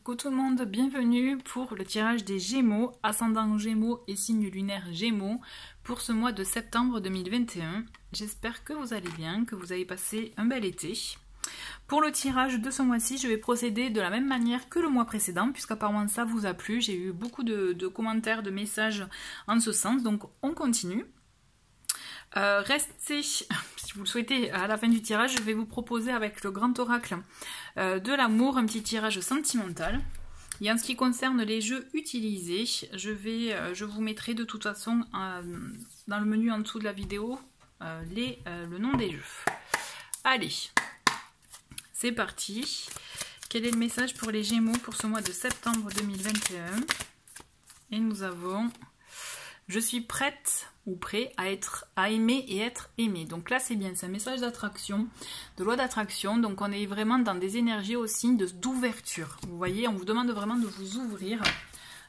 Coucou tout le monde, bienvenue pour le tirage des Gémeaux, ascendant Gémeaux et signe lunaire Gémeaux pour ce mois de septembre 2021. J'espère que vous allez bien, que vous avez passé un bel été. Pour le tirage de ce mois-ci, je vais procéder de la même manière que le mois précédent, puisqu'apparemment ça vous a plu. J'ai eu beaucoup de commentaires, de messages en ce sens, donc on continue. Restez, si vous le souhaitez, à la fin du tirage, je vais vous proposer avec le grand oracle de l'amour un petit tirage sentimental. Et en ce qui concerne les jeux utilisés, je vous mettrai de toute façon dans le menu en dessous de la vidéo le nom des jeux. Allez, c'est parti. Quel est le message pour les Gémeaux pour ce mois de septembre 2021? Et nous avons... Je suis prête ou prêt à aimer et être aimé. Donc là, c'est bien, c'est un message d'attraction, de loi d'attraction. Donc on est vraiment dans des énergies aussi d'ouverture. Vous voyez, on vous demande vraiment de vous ouvrir,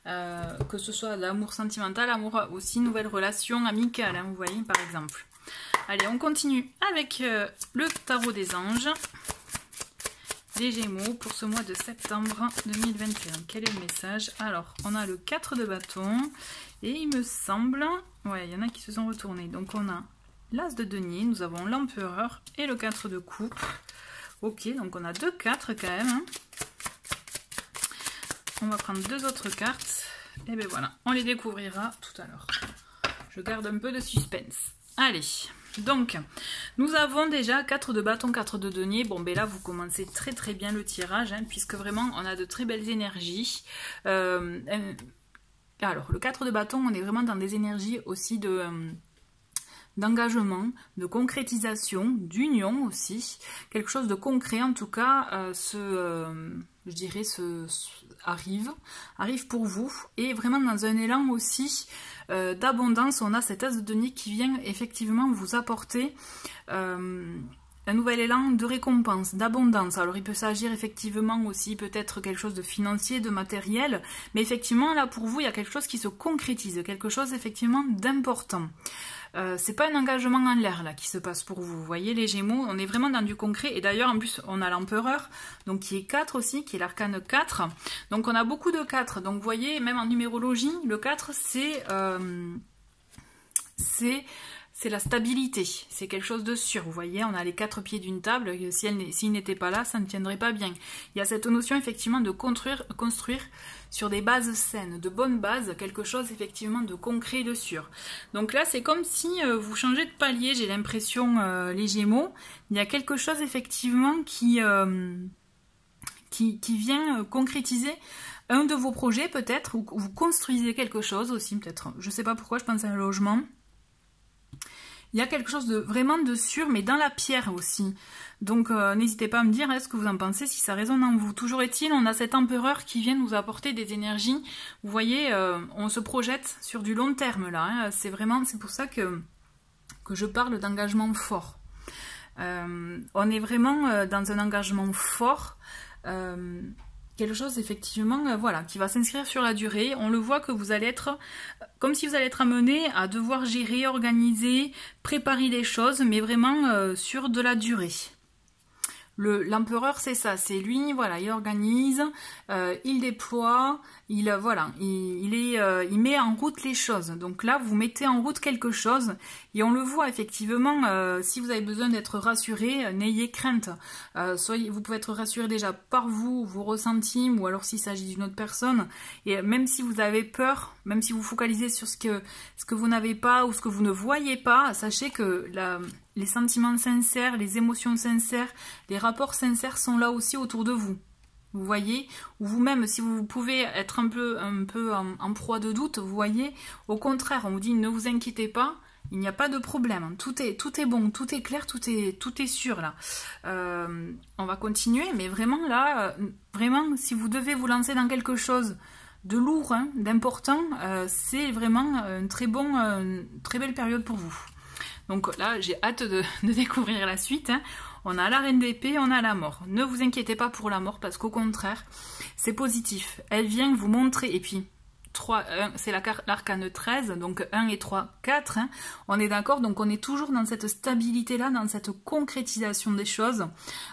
que ce soit l'amour sentimental, amour aussi, nouvelle relation amicale, hein, vous voyez, par exemple. Allez, on continue avec le tarot des anges. Les Gémeaux pour ce mois de septembre 2021. Quel est le message? Alors, on a le 4 de bâton et il me semble... Ouais, il y en a qui se sont retournés. Donc, on a l'As de denier, nous avons l'empereur et le 4 de coupe. Ok, donc on a deux 4 quand même. Hein. On va prendre deux autres cartes. Et bien voilà, on les découvrira tout à l'heure. Je garde un peu de suspense. Allez. Donc, nous avons déjà 4 de bâton, 4 de denier. Bon, ben là, vous commencez très très bien le tirage, hein, puisque vraiment, on a de très belles énergies. Alors, le 4 de bâton, on est vraiment dans des énergies aussi d'engagement, de concrétisation, d'union aussi. Quelque chose de concret, en tout cas, je dirais, arrive pour vous. Et vraiment dans un élan aussi... d'abondance, on a cet as de denier qui vient effectivement vous apporter un nouvel élan de récompense, d'abondance. Alors il peut s'agir effectivement aussi peut-être quelque chose de financier, de matériel, mais effectivement là pour vous il y a quelque chose qui se concrétise, quelque chose effectivement d'important. C'est pas un engagement en l'air là qui se passe pour vous. Vous voyez les Gémeaux, on est vraiment dans du concret. Et d'ailleurs en plus on a l'empereur, donc qui est 4 aussi, qui est l'arcane 4. Donc on a beaucoup de 4. Donc vous voyez, même en numérologie, le 4 c'est la stabilité, c'est quelque chose de sûr. Vous voyez, on a les 4 pieds d'une table, s'il n'était pas là, ça ne tiendrait pas bien. Il y a cette notion effectivement de construire sur des bases saines, de bonnes bases, quelque chose effectivement de concret, de sûr. Donc là, c'est comme si vous changez de palier, j'ai l'impression, les Gémeaux. Il y a quelque chose effectivement qui vient concrétiser un de vos projets peut-être, ou vous construisez quelque chose aussi peut-être. Je ne sais pas pourquoi, je pense à un logement. Il y a quelque chose de vraiment de sûr, mais dans la pierre aussi. Donc n'hésitez pas à me dire ce que vous en pensez, si ça résonne en vous. Toujours est-il, on a cet empereur qui vient nous apporter des énergies. Vous voyez, on se projette sur du long terme là. Hein. C'est pour ça que je parle d'engagement fort. On est vraiment dans un engagement fort. Quelque chose effectivement voilà, qui va s'inscrire sur la durée. On le voit que vous allez être comme si vous allez être amené à devoir gérer, organiser, préparer les choses, mais vraiment sur de la durée. L'empereur c'est ça, c'est lui, voilà, il organise, il déploie, il met en route les choses. Donc là, vous mettez en route quelque chose et on le voit effectivement, si vous avez besoin d'être rassuré, n'ayez crainte. Vous pouvez être rassuré déjà par vous, vos ressentis, ou alors s'il s'agit d'une autre personne. Et même si vous avez peur, même si vous focalisez sur ce que vous n'avez pas ou ce que vous ne voyez pas, sachez que les sentiments sincères, les émotions sincères, les rapports sincères sont là aussi autour de vous. Vous voyez, ou vous-même, si vous pouvez être un peu en proie de doute, vous voyez, au contraire, on vous dit ne vous inquiétez pas, il n'y a pas de problème, tout est bon, tout est clair, tout est sûr là. On va continuer, mais vraiment là, vraiment, si vous devez vous lancer dans quelque chose de lourd, hein, d'important, c'est vraiment une très belle période pour vous. Donc là, j'ai hâte de découvrir la suite. Hein. On a la reine d'épée, on a la mort. Ne vous inquiétez pas pour la mort, parce qu'au contraire, c'est positif. Elle vient vous montrer, et puis c'est l'arcane 13, donc 1 et 3, 4, hein, on est d'accord, donc on est toujours dans cette stabilité-là, dans cette concrétisation des choses,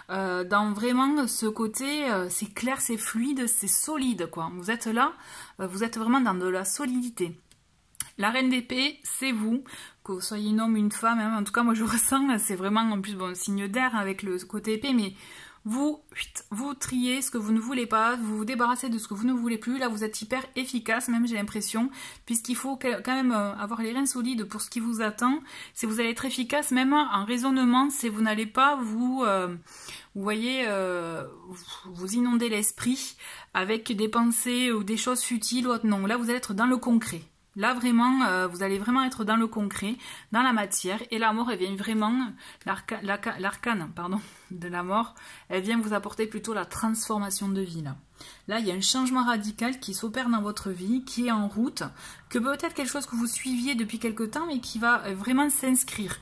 dans vraiment ce côté, c'est clair, c'est fluide, c'est solide, quoi. Vous êtes là, vous êtes vraiment dans de la solidité. La reine d'épée, c'est vous, que vous soyez un homme, une femme, hein, en tout cas moi je ressens, c'est vraiment en plus bon signe d'air avec le côté épée, mais vous triez ce que vous ne voulez pas, vous vous débarrassez de ce que vous ne voulez plus. Là, vous êtes hyper efficace, même j'ai l'impression, puisqu'il faut quand même avoir les reins solides pour ce qui vous attend. Si vous allez être efficace, même en raisonnement, si vous n'allez pas vous voyez, vous inonder l'esprit avec des pensées ou des choses futiles ou autres. Non, là, vous allez être dans le concret. Là, vraiment, vous allez vraiment être dans le concret, dans la matière. Et la mort, elle vient vraiment, l'arcane, pardon, de la mort, elle vient vous apporter plutôt la transformation de vie, là. Là, il y a un changement radical qui s'opère dans votre vie, qui est en route, que peut-être quelque chose que vous suiviez depuis quelque temps, mais qui va vraiment s'inscrire.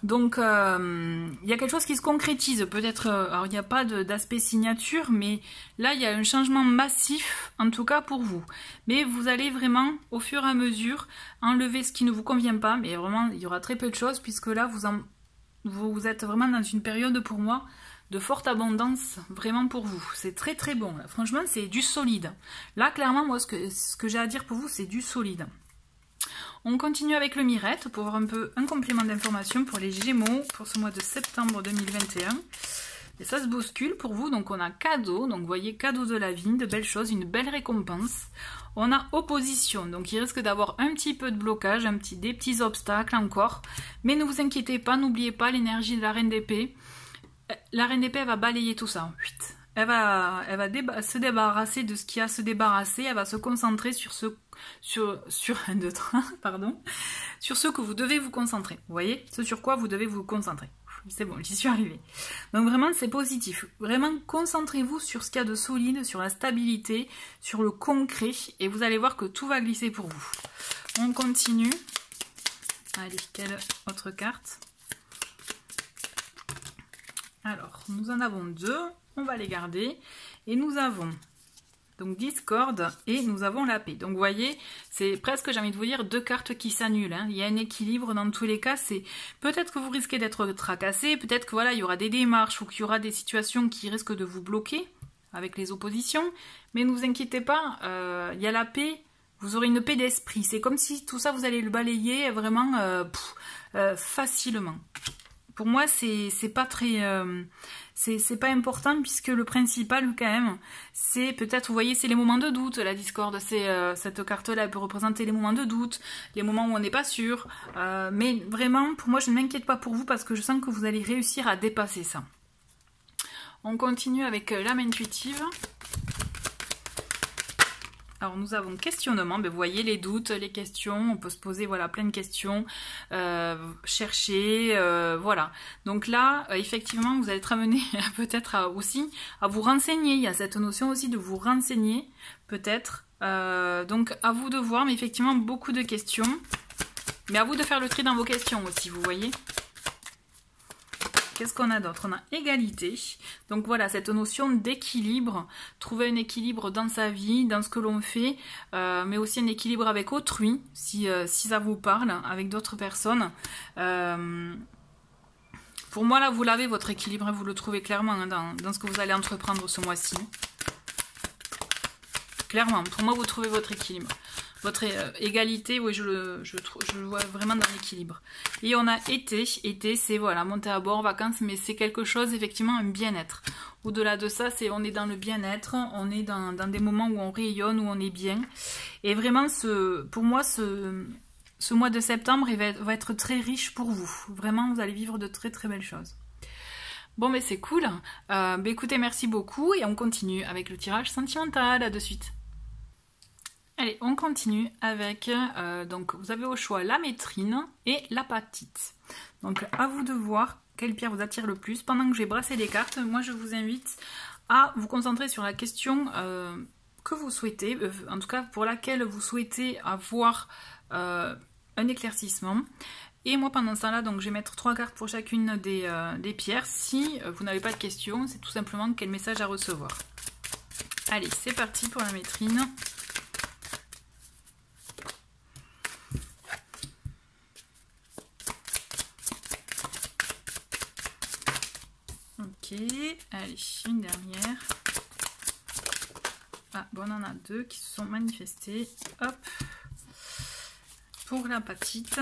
Donc, il y a quelque chose qui se concrétise, peut-être, alors il n'y a pas d'aspect signature, mais là, il y a un changement massif, en tout cas pour vous. Mais vous allez vraiment, au fur et à mesure, enlever ce qui ne vous convient pas, mais vraiment, il y aura très peu de choses, puisque là, vous êtes vraiment dans une période, pour moi, de forte abondance, vraiment pour vous. C'est très très bon, là. Franchement, c'est du solide. Là, clairement, moi, ce que j'ai à dire pour vous, c'est du solide. On continue avec le Mirette pour voir un peu un complément d'information pour les Gémeaux pour ce mois de septembre 2021. Et ça se bouscule pour vous, donc on a cadeau, donc vous voyez cadeau de la vie, de belles choses, une belle récompense. On a opposition, donc il risque d'avoir un petit peu de blocage, des petits obstacles encore. Mais ne vous inquiétez pas, n'oubliez pas l'énergie de la Reine d'épée. La Reine d'épée, elle va balayer tout ça. Elle va se débarrasser de ce qu'il y a à se débarrasser, elle va se concentrer sur ce que vous devez vous concentrer. Vous voyez, ce sur quoi vous devez vous concentrer. C'est bon, j'y suis arrivée. Donc vraiment, c'est positif. Vraiment, concentrez-vous sur ce qu'il y a de solide, sur la stabilité, sur le concret, et vous allez voir que tout va glisser pour vous. On continue. Allez, quelle autre carte? Alors, nous en avons deux. On va les garder. Et nous avons donc discorde et nous avons la paix. Donc vous voyez, c'est presque, j'ai envie de vous dire, deux cartes qui s'annulent. Hein. Il y a un équilibre dans tous les cas. C'est peut-être que vous risquez d'être tracassé, peut-être que voilà, il y aura des démarches ou qu'il y aura des situations qui risquent de vous bloquer avec les oppositions. Mais ne vous inquiétez pas, il y a la paix. Vous aurez une paix d'esprit. C'est comme si tout ça, vous allez le balayer vraiment facilement. Pour moi, c'est pas très... c'est pas important puisque le principal, quand même, c'est peut-être, vous voyez, c'est les moments de doute. La discorde, c'est cette carte-là, elle peut représenter les moments de doute, les moments où on n'est pas sûr. Mais vraiment, pour moi, je ne m'inquiète pas pour vous parce que je sens que vous allez réussir à dépasser ça. On continue avec l'âme intuitive. Alors nous avons questionnement, ben vous voyez les doutes, les questions, on peut se poser voilà plein de questions, chercher, voilà. Donc là, effectivement, vous allez être amené peut-être aussi à vous renseigner, il y a cette notion aussi de vous renseigner, peut-être. Donc à vous de voir, mais effectivement beaucoup de questions, mais à vous de faire le tri dans vos questions aussi, vous voyez. Qu'est-ce qu'on a d'autre? On a égalité. Donc voilà, cette notion d'équilibre. Trouver un équilibre dans sa vie, dans ce que l'on fait, mais aussi un équilibre avec autrui, si ça vous parle, avec d'autres personnes. Pour moi, là, vous l'avez, votre équilibre, vous le trouvez clairement hein, dans ce que vous allez entreprendre ce mois-ci. Clairement, pour moi, vous trouvez votre équilibre. Votre égalité, oui, je le vois vraiment dans l'équilibre. Et on a été. Été, c'est voilà, monter à bord, vacances, mais c'est quelque chose, effectivement, un bien-être. Au-delà de ça, on est dans le bien-être, on est dans des moments où on rayonne, où on est bien. Et vraiment, pour moi, ce mois de septembre, il va être très riche pour vous. Vraiment, vous allez vivre de très très belles choses. Bon, mais c'est cool. Écoutez, merci beaucoup. Et on continue avec le tirage sentimental. À de suite. Allez, on continue avec, donc vous avez au choix la métrine et l'apatite. Donc à vous de voir quelle pierre vous attire le plus. Pendant que j'ai brassé les cartes, moi je vous invite à vous concentrer sur la question que vous souhaitez, en tout cas pour laquelle vous souhaitez avoir un éclaircissement. Et moi pendant ce temps-là, donc je vais mettre 3 cartes pour chacune des pierres. Si vous n'avez pas de questions, c'est tout simplement quel message à recevoir. Allez, c'est parti pour la métrine. allez, une dernière. Ah, bon, on en a 2 qui se sont manifestés. Hop, pour la petite.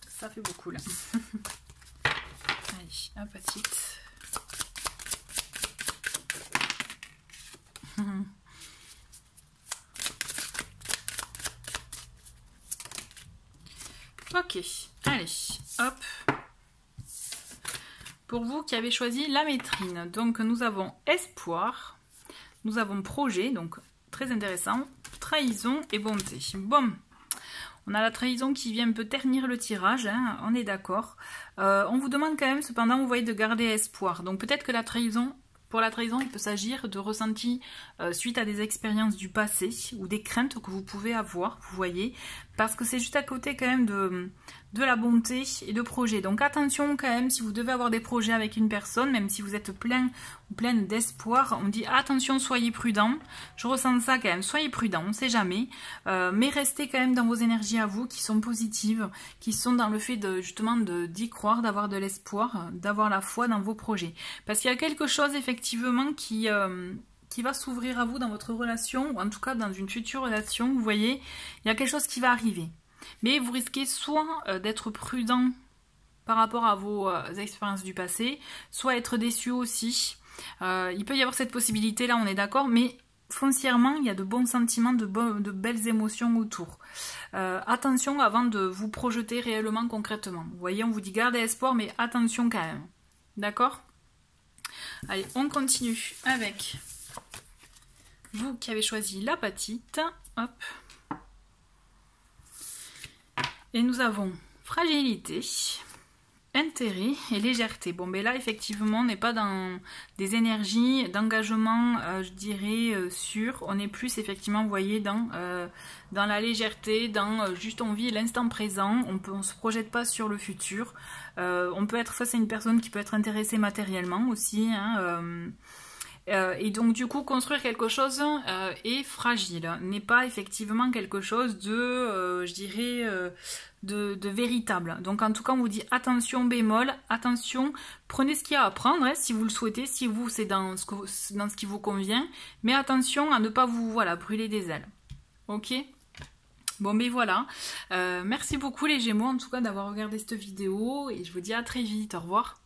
Ça fait beaucoup là. Allez, la petite. Ok, allez, hop. Pour vous qui avez choisi la métrine, donc nous avons espoir, nous avons projet, donc très intéressant, trahison et bonté. Bon, on a la trahison qui vient un peu ternir le tirage, hein, on est d'accord. On vous demande quand même, cependant, vous voyez, de garder espoir. Donc peut-être que la trahison, pour la trahison, il peut s'agir de ressentis suite à des expériences du passé ou des craintes que vous pouvez avoir, vous voyez, parce que c'est juste à côté quand même de la bonté et de projet. Donc attention quand même, si vous devez avoir des projets avec une personne, même si vous êtes plein ou pleine d'espoir, on dit attention, soyez prudent. Je ressens ça quand même, soyez prudent, on ne sait jamais, mais restez quand même dans vos énergies à vous qui sont positives, qui sont dans le fait de justement d'y croire, d'avoir de l'espoir, d'avoir la foi dans vos projets. Parce qu'il y a quelque chose effectivement qui va s'ouvrir à vous dans votre relation, ou en tout cas dans une future relation, vous voyez, il y a quelque chose qui va arriver. Mais vous risquez soit d'être prudent par rapport à vos expériences du passé, soit être déçu aussi. Il peut y avoir cette possibilité-là, on est d'accord, mais foncièrement, il y a de bons sentiments, de belles émotions autour. Attention avant de vous projeter réellement, concrètement. Vous voyez, on vous dit gardez espoir, mais attention quand même. D'accord ? Allez, on continue avec vous qui avez choisi la petite. Hop. Et nous avons fragilité, intérêt et légèreté. Bon, ben là, effectivement, on n'est pas dans des énergies d'engagement, je dirais, sûr. On est plus, effectivement, vous voyez, dans la légèreté, dans juste on vit l'instant présent. On ne se projette pas sur le futur. On peut être face à une personne qui peut être intéressée matériellement aussi, hein, et donc du coup construire quelque chose est fragile, n'est pas effectivement quelque chose de, je dirais, de véritable. Donc en tout cas on vous dit attention bémol, attention, prenez ce qu'il y a à prendre, hein, si vous le souhaitez, si vous c'est dans ce qui vous convient, mais attention à ne pas vous brûler des ailes. Ok ? Bon ben voilà, merci beaucoup les Gémeaux en tout cas d'avoir regardé cette vidéo et je vous dis à très vite, au revoir.